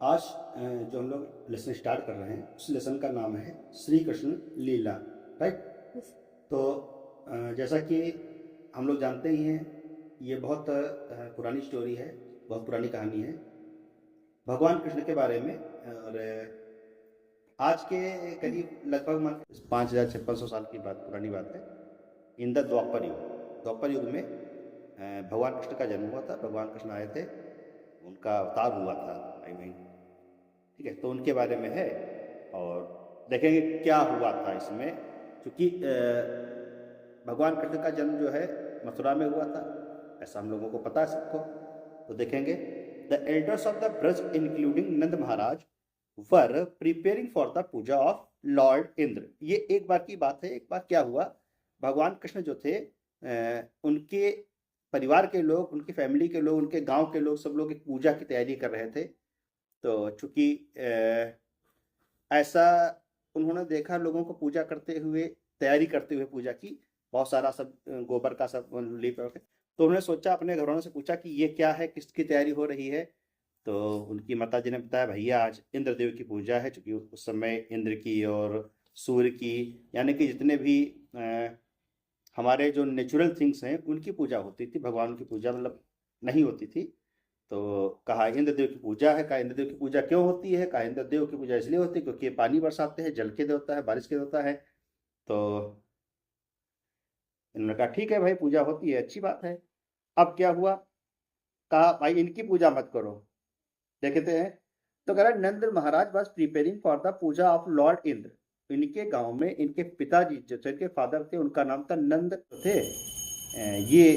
आज जो हम लोग लेसन स्टार्ट कर रहे हैं उस लेसन का नाम है श्री कृष्ण लीला। राइट। तो जैसा कि हम लोग जानते ही हैं, ये बहुत पुरानी स्टोरी है, बहुत पुरानी कहानी है भगवान कृष्ण के बारे में। और आज के करीब लगभग 5,600 साल की बात, पुरानी बात है। इन द द्वापर युग में भगवान कृष्ण का जन्म हुआ था। भगवान कृष्ण आए थे, उनका अवतार हुआ था। आई मीन, ठीक है। तो उनके बारे में है और देखेंगे क्या हुआ था इसमें। क्योंकि भगवान कृष्ण का जन्म जो है मथुरा में हुआ था, ऐसा हम लोगों को पता है सबको। तो देखेंगे the elders of the Braj including Nand Maharaj were preparing for the puja of Lord Indra. ये एक बार की बात है। एक बार क्या हुआ, भगवान कृष्ण जो थे उनके परिवार के लोग, उनकी फैमिली के लोग, उनके गांव के लोग, सब लोग एक पूजा की तैयारी कर रहे थे। तो चूंकि ऐसा उन्होंने देखा लोगों को पूजा करते हुए, तैयारी करते हुए पूजा की, बहुत सारा सब गोबर का सब लीप करके। तो उन्होंने सोचा, अपने घरों से पूछा कि ये क्या है, किसकी तैयारी हो रही है। तो उनकी माता जी ने बताया, भैया आज इंद्रदेव की पूजा है। चूंकि उस समय इंद्र की और सूर्य की, यानी कि जितने भी हमारे जो नेचुरल थिंग्स हैं उनकी पूजा होती थी, भगवान की पूजा मतलब नहीं होती थी। तो कहा इंद्रदेव की पूजा है। कहा इंद्रदेव की पूजा क्यों होती है? कहा इंद्रदेव की पूजा इसलिए होती है क्योंकि ये पानी बरसाते हैं, जल के देवता है, बारिश के देवता है। तो इन्होंने कहा ठीक है भाई, पूजा होती है, अच्छी बात है। अब क्या हुआ, कहा भाई इनकी पूजा मत करो। देखते हैं। तो कह रहा Nand Maharaj was preparing for the puja of Lord Indra. इनके गांव में इनके पिताजी जो थे, इनके फादर थे, उनका नाम था नंद थे। ये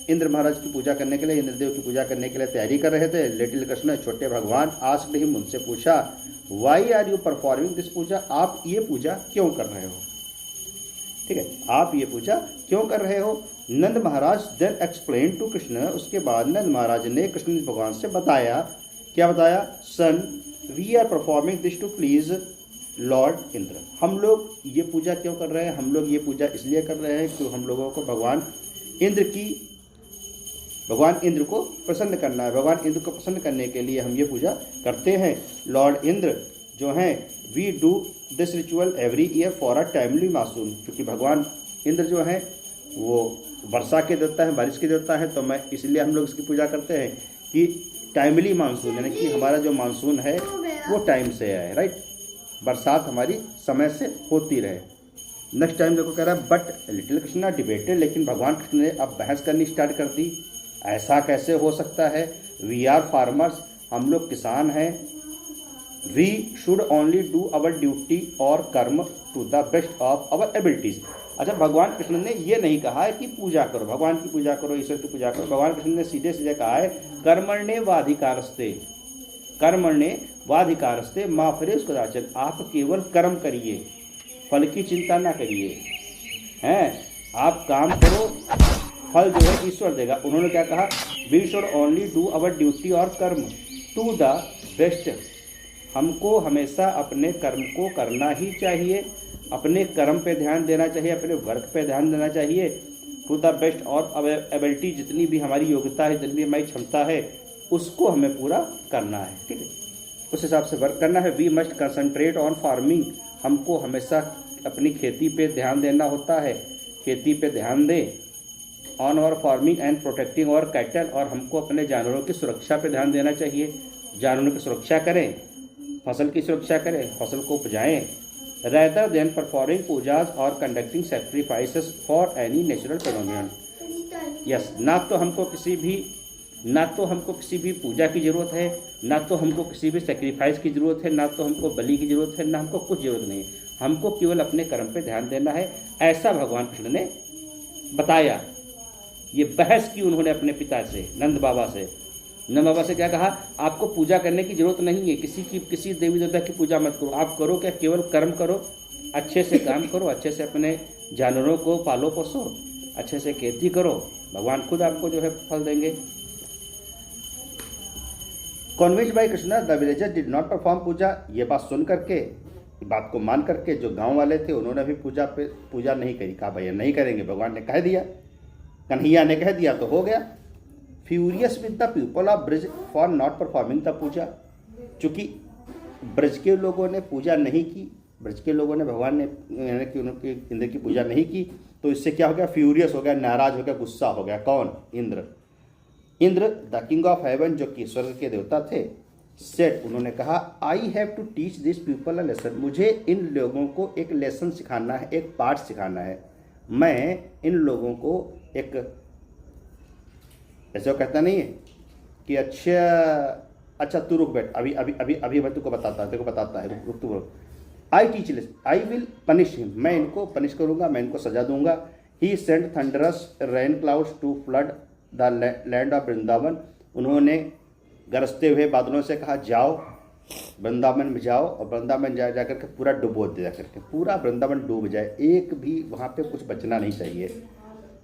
इंद्र महाराज की पूजा करने के लिए, इंद्रदेव की पूजा करने के लिए तैयारी कर रहे थे। लिटिल कृष्ण, छोटे भगवान, आस्क्ड हिम, उनसे पूछा, why are you performing this puja? आप ये पूजा क्यों कर रहे हो? ठीक है, आप ये पूजा क्यों कर रहे हो? नंद महाराज देन एक्सप्लेन टू कृष्ण। उसके बाद नंद महाराज ने कृष्ण भगवान से बताया। क्या बताया? Son, we are performing this to please lord Indra. हम लोग ये पूजा क्यों कर रहे हैं? हम लोग ये पूजा इसलिए कर रहे हैं कि हम लोगों को भगवान इंद्र को प्रसन्न करना है। भगवान इंद्र को प्रसन्न करने के लिए हम ये पूजा करते हैं। लॉर्ड इंद्र जो हैं, we do this ritual every year for a timely monsoon. क्योंकि भगवान इंद्र जो हैं वो वर्षा के देवता है, बारिश के देवता है। तो मैं इसलिए हम लोग इसकी पूजा करते हैं कि टाइमली मानसून, यानी कि हमारा जो मानसून है वो टाइम से आए। राइट, बरसात हमारी समय से होती रहे। नेक्स्ट टाइम देखो, कह रहा है बट लिटिल कृष्णा डिबेटेड। लेकिन भगवान कृष्ण ने अब बहस करनी स्टार्ट कर दी। ऐसा कैसे हो सकता है? वी आर फार्मर्स, हम लोग किसान हैं। We should only do our duty और karma to the best of our abilities. अच्छा, भगवान कृष्ण ने ये नहीं कहा है कि पूजा करो, भगवान की पूजा करो, ईश्वर की पूजा करो। भगवान कृष्ण ने सीधे सीधे कहा है, कर्मण्ये वाधिकारस्ते, कर्मण्ये वाधिकारस्ते माँ फरेश कदाचन। आप केवल कर्म करिए, फल की चिंता ना करिए। हैं, आप काम करो, फल जो है ईश्वर देगा। उन्होंने क्या कहा? We should only do our duty और कर्म टू द बेस्ट। हमको हमेशा अपने कर्म को करना ही चाहिए, अपने कर्म पे ध्यान देना चाहिए, अपने वर्क पे ध्यान देना चाहिए। टू द बेस्ट और एबिलिटी, जितनी भी हमारी योग्यता है, जितनी भी हमारी क्षमता है, उसको हमें पूरा करना है। ठीक है, उस हिसाब से वर्क करना है। We must concentrate on farming, हमको हमेशा अपनी खेती पे ध्यान देना होता है, खेती पे ध्यान दें। ऑन और फार्मिंग एंड प्रोटेक्टिंग और कैटल, और हमको अपने जानवरों की सुरक्षा पे ध्यान देना चाहिए। जानवरों की सुरक्षा करें, फसल की सुरक्षा करें, फसल को उपजाएं। रेदर देन परफॉर्मिंग पूजाज और conducting sacrifices for any natural phenomenon. Yes, ना तो हमको किसी भी पूजा की जरूरत है, ना तो हमको किसी भी सेक्रीफाइस की जरूरत है, ना तो हमको बलि की जरूरत है, ना हमको कुछ जरूरत नहीं है। हमको केवल अपने कर्म पे ध्यान देना है। ऐसा भगवान कृष्ण ने बताया। ये बहस की उन्होंने अपने पिता से, नंद बाबा से। नंद बाबा से क्या कहा? आपको पूजा करने की जरूरत नहीं है, किसी देवी देवता की पूजा मत करो। आप करो क्या? केवल कर्म करो, अच्छे से काम करो, अच्छे से अपने जानवरों को पालो पोसो, अच्छे से खेती करो, भगवान खुद आपको जो है फल देंगे। Convinced by Krishna the villagers did not perform puja. ये बात सुन करके, बात को मान करके जो गांव वाले थे उन्होंने भी पूजा नहीं करी। कहा भैया नहीं करेंगे, भगवान ने कह दिया, कन्हैया ने कह दिया तो हो गया। Furious with the people of Brij for not performing the puja. चूँकि ब्रज के लोगों ने पूजा नहीं की, ब्रज के लोगों ने भगवान ने यानी कि उनके इंद्र की पूजा नहीं की, तो इससे क्या हो गया, फ्यूरियस हो गया, नाराज हो गया, गुस्सा हो गया। कौन? Indra. Indra the king of heaven, जो कि स्वर्ग के देवता थे, सेट, उन्होंने कहा I have to teach this people a lesson, मुझे इन लोगों को एक लेसन सिखाना है, एक पाठ सिखाना है। मैं इन लोगों को एक, ऐसे वो कहता नहीं है कि अच्छा तू रुक बैठ, अभी अभी अभी अभी मैं तुमको बताता है, रुक तू रुक। I teach less, I will punish him, मैं इनको पनिश करूंगा, मैं इनको सजा दूंगा। He sent thunderous rain clouds to flood the land of Vrindavan, उन्होंने गरजते हुए बादलों से कहा जाओ वृंदावन में जाओ, और वृंदावन जा करके पूरा डुबो दे, जा करके पूरा वृंदावन डूब जाए, एक भी वहाँ पे कुछ बचना नहीं चाहिए।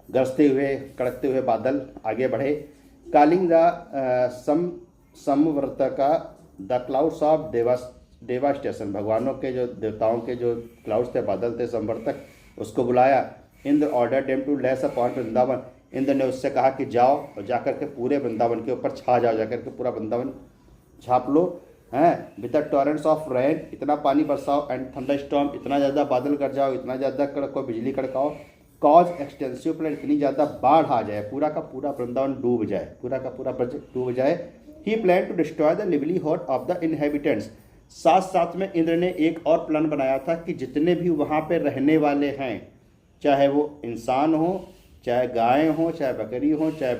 गरजते हुए कड़कते हुए बादल आगे बढ़े। Calling the Samvartaka the clouds of devastation, भगवानों के जो देवताओं के जो क्लाउड्स थे, बादल थे, संवर्तक, उसको बुलाया। Indra order them to lash upon Vrindavan, Indra ने उससे कहा कि जाओ और जाकर के पूरे वृंदावन के ऊपर छा जाओ, जाकर के पूरा वृंदावन छाप लो हैं। With the torrents of rain, इतना पानी बरसाओ, एंड थंडरस्टॉर्म, इतना ज़्यादा बादल कर जाओ, इतना ज़्यादा कड़को, बिजली कड़काओ, कॉज एक्सटेंसिव फ्लड, इतनी ज़्यादा बाढ़ आ जाए, पूरा का पूरा वृंदावन डूब जाए, पूरा का पूरा ब्रज डूब जाए। He plan to destroy the livelihood of the inhabitants, साथ साथ में इंद्र ने एक और प्लान बनाया था कि जितने भी वहाँ पे रहने वाले हैं, चाहे वो इंसान हो, चाहे गाय हो, चाहे बकरी हो, चाहे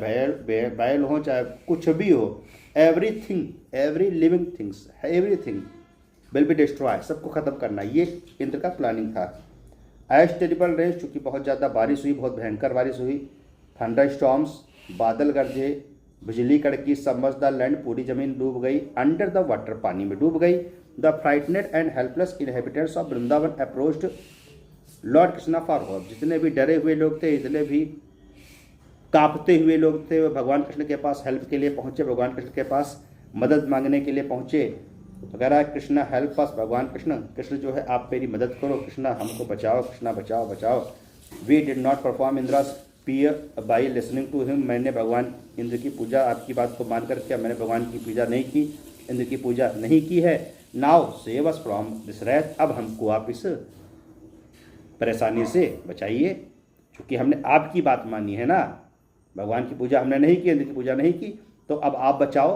बैल हो, चाहे कुछ भी हो, everything, every living things, everything will be destroy, सबको ख़त्म करना, ये इंद्र का प्लानिंग था। एज टेरिबल रेन, चूँकि बहुत ज़्यादा बारिश हुई, बहुत भयंकर बारिश हुई। थंडर स्टॉर्म्स, बादल गरजे, बिजली कड़की, समझ द लैंड, पूरी ज़मीन डूब गई। अंडर द वाटर, पानी में डूब गई। The frightened and helpless inhabitants of Vrindavan approached lord Krishna for help, जितने भी डरे हुए लोग थे, जितने भी कांपते हुए लोग थे, वो भगवान कृष्ण के पास हेल्प के लिए पहुँचे, भगवान कृष्ण के पास मदद मांगने के लिए पहुँचे। तो कह रहा है कृष्णा हेल्प अस, भगवान कृष्ण, कृष्ण जो है आप मेरी मदद करो, कृष्णा हमको बचाओ, कृष्णा बचाओ बचाओ। We did not perform Indra's prayer by listening to him, मैंने भगवान इंद्र की पूजा, आपकी बात को मान कर, क्या मैंने भगवान की पूजा नहीं की, इंद्र की पूजा नहीं की है। Now save us from this wrath, अब हमको आप इस परेशानी से बचाइए, क्योंकि हमने आपकी बात मानी है ना, भगवान की पूजा हमने नहीं की, इंद्र की पूजा नहीं की, तो अब आप बचाओ।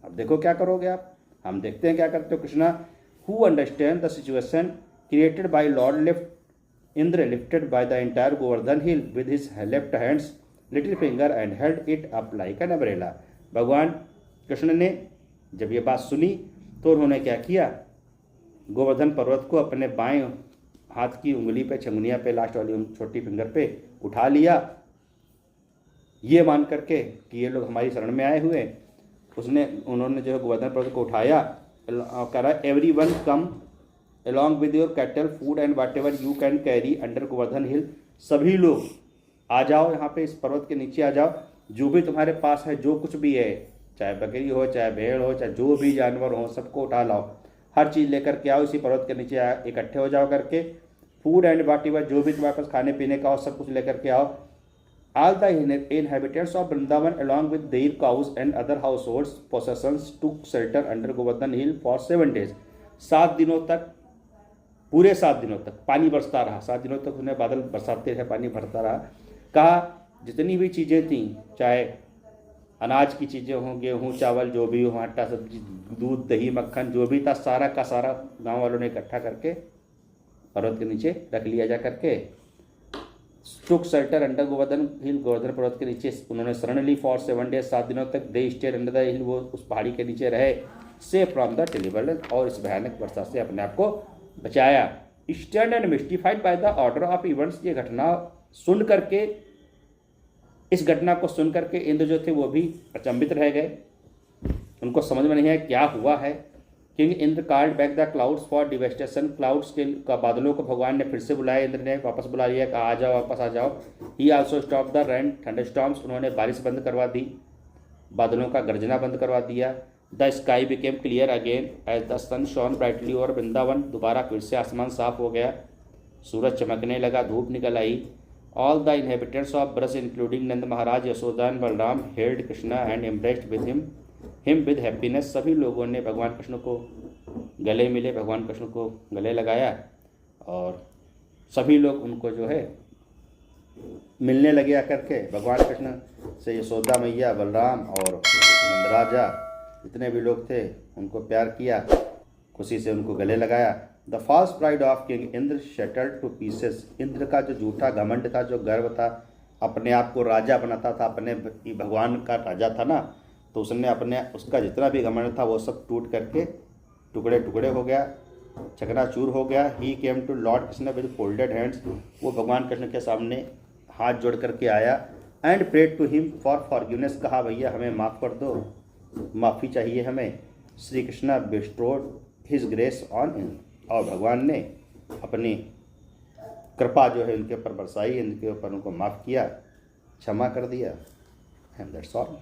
अब देखो क्या करोगे आप, हम देखते हैं क्या करते हो। Krishna who understand the situation created by Lord lift, Indra lifted by the entire Govardhan hill with his left hands little finger and held it up like an umbrella. भगवान कृष्ण ने जब ये बात सुनी तो उन्होंने क्या किया, गोवर्धन पर्वत को अपने बाएं हाथ की उंगली पे, छंगनिया पे, लास्ट वाली छोटी फिंगर पे उठा लिया, ये मान करके कि ये लोग हमारी शरण में आए हुए। उन्होंने जो है गोवर्धन पर्वत को उठाया, कह रहा है everyone come along with your cattle food and whatever you can carry under Govardhan hill, सभी लोग आ जाओ यहाँ पे, इस पर्वत के नीचे आ जाओ, जो भी तुम्हारे पास है, जो कुछ भी है, चाहे बकरी हो, चाहे भेड़ हो, चाहे जो भी जानवर हो, सबको उठा लाओ, हर चीज़ लेकर के आओ, इसी पर्वत के नीचे इकट्ठे हो जाओ करके। फूड एंड वाट एवर, जो भी तुम्हारे पास खाने पीने का हो, सब कुछ लेकर के आओ। All the inhabitants of Vrindavan along with their cows and other households possessions took shelter under Govardhan Hill for 7 days. 7 दिनों तक, पूरे 7 दिनों तक पानी बरसता रहा, 7 दिनों तक उन्हें बादल बरसाते रहे, पानी भरता रहा। कहा जितनी भी चीज़ें थीं, चाहे अनाज की चीज़ें हों, गेहूँ चावल जो भी हो, आटा सब्जी, दूध दही मक्खन, जो भी था सारा का सारा गाँव वालों ने इकट्ठा करके पर्वत के नीचे रख लिया जा करके। टुक शेल्टर अंडर गोवर्धन हिल, गोवर्धन पर्वत के नीचे उन्होंने शरण ली फॉर 7 डेज, 7 दिनों तक। दे स्टेड अंडर द हिल, वो उस पहाड़ी के नीचे रहे। सेफ फ्रॉम द टेरिबल, और इस भयानक वर्षा से अपने आप को बचाया। Stunned and mystified by the order of events, ये घटना सुन करके, इस घटना को सुन करके इंद्र जो थे वो भी अचंभित रह गए, उनको समझ में नहीं आया क्या हुआ है। King Indra called back the clouds for devastation, clouds के बादलों को भगवान ने फिर से बुलाया, इंद्र ने वापस बुला लिया, कहा आ जाओ, वापस आ जाओ। ही also stop the rain thunderstorms, उन्होंने बारिश बंद करवा दी, बादलों का गर्जना बंद करवा दिया। The sky became clear again as the sun shone brightly over Vrindavan, दोबारा फिर से आसमान साफ हो गया, सूरज चमकने लगा, धूप निकल आई। All the inhabitants of Braj including Nand Maharaj, Yashoda and Balram held Krishna and embraced with him him with happiness, सभी लोगों ने भगवान कृष्ण को गले मिले, भगवान कृष्ण को गले लगाया और सभी लोग उनको जो है मिलने लगे आकर के। भगवान कृष्ण से यशोदा मैया, बलराम और नंदराजा जितने भी लोग थे उनको प्यार किया, खुशी से उनको गले लगाया। The false pride of King Indra shattered to pieces, Indra का जो झूठा घमंड था, जो गर्व था, अपने आप को राजा बनाता था, अपने भगवान का राजा था ना, तो उसने अपने उसका जितना भी घमंड था वो सब टूट करके टुकड़े टुकड़े हो गया, चकनाचूर हो गया। He came to lord Krishna with folded hands, वो भगवान कृष्ण के सामने हाथ जोड़ करके आया। And prayed to him for forgiveness, कहा भैया हमें माफ़ कर दो, माफ़ी चाहिए हमें। Shri Krishna bestrode his grace on him, और भगवान ने अपनी कृपा जो है उनके ऊपर बरसाई, इनके ऊपर उनको माफ़ किया, क्षमा कर दिया। And that's all.